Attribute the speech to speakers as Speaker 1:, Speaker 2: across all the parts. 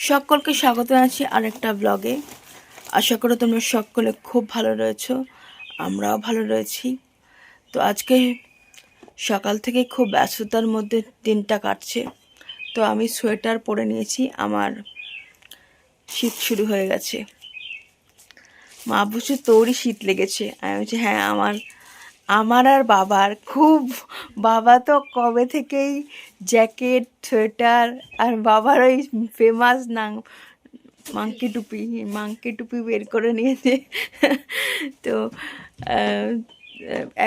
Speaker 1: সকলকে স্বাগত জানাচ্ছি আরেকটা ব্লগে। আশা করি তোমরা সকলে খুব ভালো রয়েছো, আমরাও ভালো রয়েছি। তো আজকে সকাল থেকে খুব ব্যস্ততার মধ্যে দিনটা কাটছে। তো আমি সোয়েটার পরে নিয়েছি, আমার শীত শুরু হয়ে গেছে। মা বলছে তোরই শীত লেগেছে। আমি বলছি হ্যাঁ, আমার আর বাবার খুব। বাবা তো কবে থেকেই জ্যাকেট সোয়েটার, আর বাবার ওই ফেমাস মাংকি টুপি বের করে নিয়েছে। তো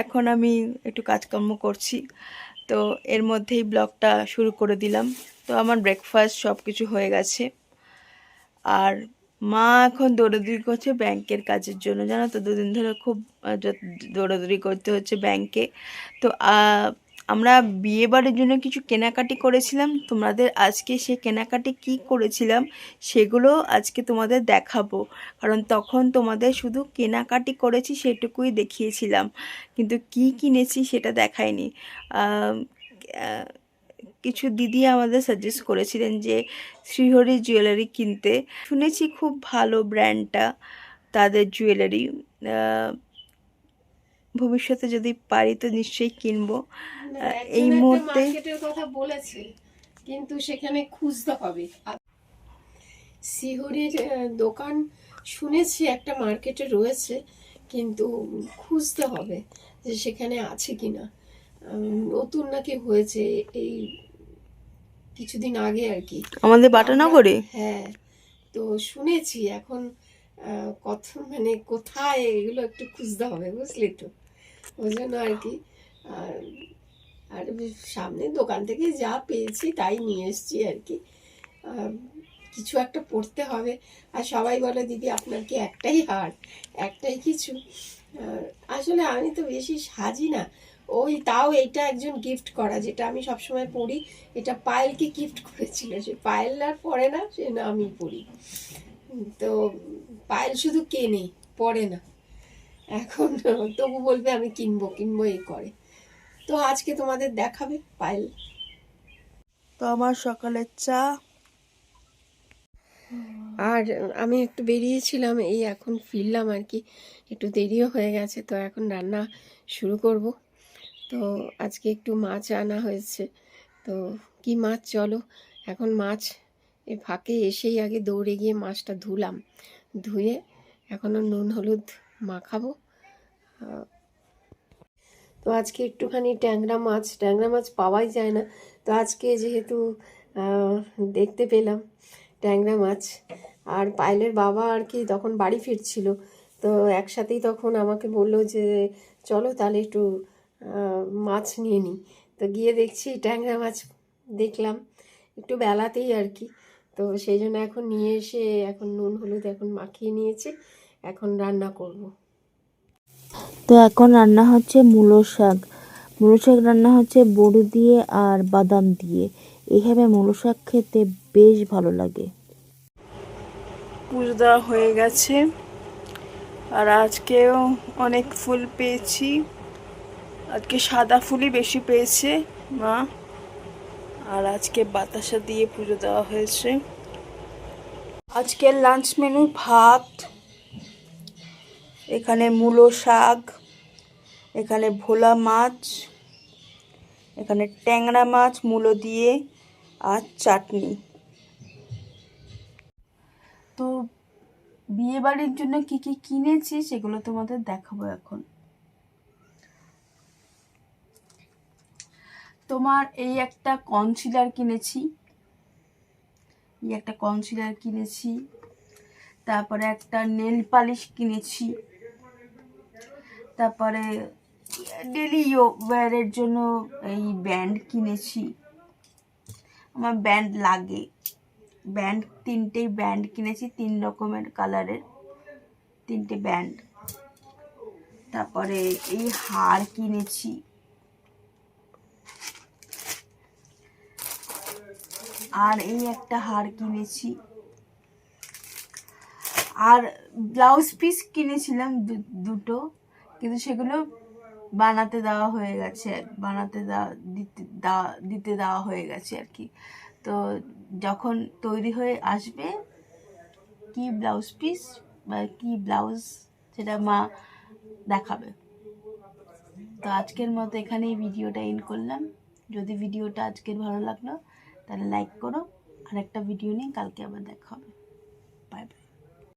Speaker 1: এখন আমি একটু কাজকর্ম করছি, তো এর মধ্যেই ব্লগটা শুরু করে দিলাম। তো আমার ব্রেকফাস্ট সব কিছু হয়ে গেছে, আর মা এখন দৌড়াদৌড়ি করছে ব্যাংকের কাজের জন্য। জানো তো, দুদিন ধরে খুব দৌড়াদৌড়ি করতে হচ্ছে ব্যাংকে। তো আমরা বিয়ে বাড়ির জন্য কিছু কেনাকাটি করেছিলাম, তোমাদের আজকে সে কেনাকাটি কি করেছিলাম সেগুলো আজকে তোমাদের দেখাবো। কারণ তখন তোমাদের শুধু কেনাকাটি করেছি সেটুকুই দেখিয়েছিলাম, কিন্তু কি কিনেছি সেটা দেখাইনি। কিছু দিদি আমাদের সাজেস্ট করেছিলেন যে শ্রীহরি জুয়েলারি কিনতে। শুনেছি খুব ভালো ব্র্যান্ডটা, তাদের জুয়েলারি। ভবিষ্যতে যদি পারি তো নিশ্চয়ই কিনবো। এই মুহূর্তে
Speaker 2: কথা বলেছে, কিন্তু সেখানে খুঁজতে হবে। শ্রীহরির দোকান শুনেছি একটা মার্কেটে রয়েছে, কিন্তু খুঁজতে হবে যে সেখানে আছে কিনা। নতুন নাকি হয়েছে এই কিছুদিন আগে আর কি,
Speaker 1: আমাদের বাটানগরে।
Speaker 2: হ্যাঁ, তো শুনেছি। এখন মানে কোথায় এগুলো একটু খুঁজতে হবে, বুঝলি তো, ওই জন্য আর কি। আর সামনে দোকান থেকে যা পেয়েছি তাই নিয়ে এসেছি আর কি। কিছু একটা পড়তে হবে। আর সবাই বলে দিদি আপনার কি একটাই হার, একটাই কিছু। আসলে আমি তো বেশি সাজি না, ওই তাও এটা একজন গিফট করা, যেটা আমি সবসময় পড়ি। এটা পায়েলকে গিফট করেছিল, সে পায়েল আর পরে না, সে না আমি পড়ি। তো পায়েল শুধু কেনে, পড়ে না। এখন তবু বলবে আমি কিনবো কিনবো এই করে। তো আজকে তোমাদের দেখাবে পায়েল।
Speaker 1: তো আমার সকালের চা।
Speaker 2: আর আমি একটু বেরিয়েছিলাম, এই এখন ফিরলাম আর কি, একটু দেরিও হয়ে গেছে। তো এখন রান্না শুরু করব। তো আজকে একটু মাছ আনা হয়েছে। তো কি মাছ, চলো এখন মাছ এ ফাঁকে এসেই আগে দৌড়ে গিয়ে মাছটা ধুলাম, ধুয়ে এখনও নুন হলুদ মাখাবো। তো আজকে একটুখানি ট্যাংরা মাছ পাওয়াই যায় না। তো আজকে যেহেতু দেখতে পেলাম ট্যাংরা মাছ। আর পায়েলের বাবা আর কি তখন বাড়ি ফিরছিল, তো একসাথেই তখন আমাকে বললো যে চলো তাহলে একটু মাছ নিয়ে নিই। তো গিয়ে দেখছি ট্যাংরা মাছ দেখলাম একটু বেলাতেই আর কি। তো সেই জন্য এখন নিয়ে এসে এখন নুন হলুদ এখন মাখিয়ে নিয়েছি, এখন রান্না করব।
Speaker 1: তো এখন রান্না হচ্ছে মূলো শাক। মূলো শাক রান্না হচ্ছে বড়ি দিয়ে আর বাদাম দিয়ে। এইভাবে মূলো শাক খেতে বেশ ভালো লাগে। পুজো দেওয়া হয়ে গেছে, আর আজকেও অনেক ফুল পেয়েছি। আজকে সাদা ফুলই বেশি পেয়েছে মা, আর আজকে বাতাসা দিয়ে পুজো দেওয়া হয়েছে। আজকের লাঞ্চ মেনু ভাত, এখানে মূলো শাক, এখানে ভোলা মাছ, এখানে ট্যাংরা মাছ মূলো দিয়ে, আর চাটনি। তো বিয়ে বাড়ির জন্য কি কি কিনেছি সেগুলো তোমাদের দেখাবো এখন। তোমার এই একটা কনসিলার কিনেছি, তারপরে একটা নেল পালিশ কিনেছি, তারপরে ডেলি ওয়্যারের জন্য এই ব্যান্ড কিনেছি। আমার ব্যান্ড লাগে, তিনটেই ব্যান্ড কিনেছি, 3 রকমের কালারের 3টে ব্যান্ড। তারপরে এই হার কিনেছি, আর এই একটা হার কিনেছি, আর ব্লাউজ পিস কিনেছিলাম দুটো, কিন্তু সেগুলো বানাতে দেওয়া হয়ে গেছে, দিতে দেওয়া হয়ে গেছে আর কি। তো যখন তৈরি হয়ে আসবে কি ব্লাউজ পিস বা কি ব্লাউজ সেটা মা দেখাবে। তো আজকের মতো এখানেই ভিডিওটা এন্ড করলাম। যদি ভিডিওটা আজকের ভালো লাগলো তাহলে লাইক করো, আর একটা ভিডিও নিয়ে কালকে আবার দেখা হবে।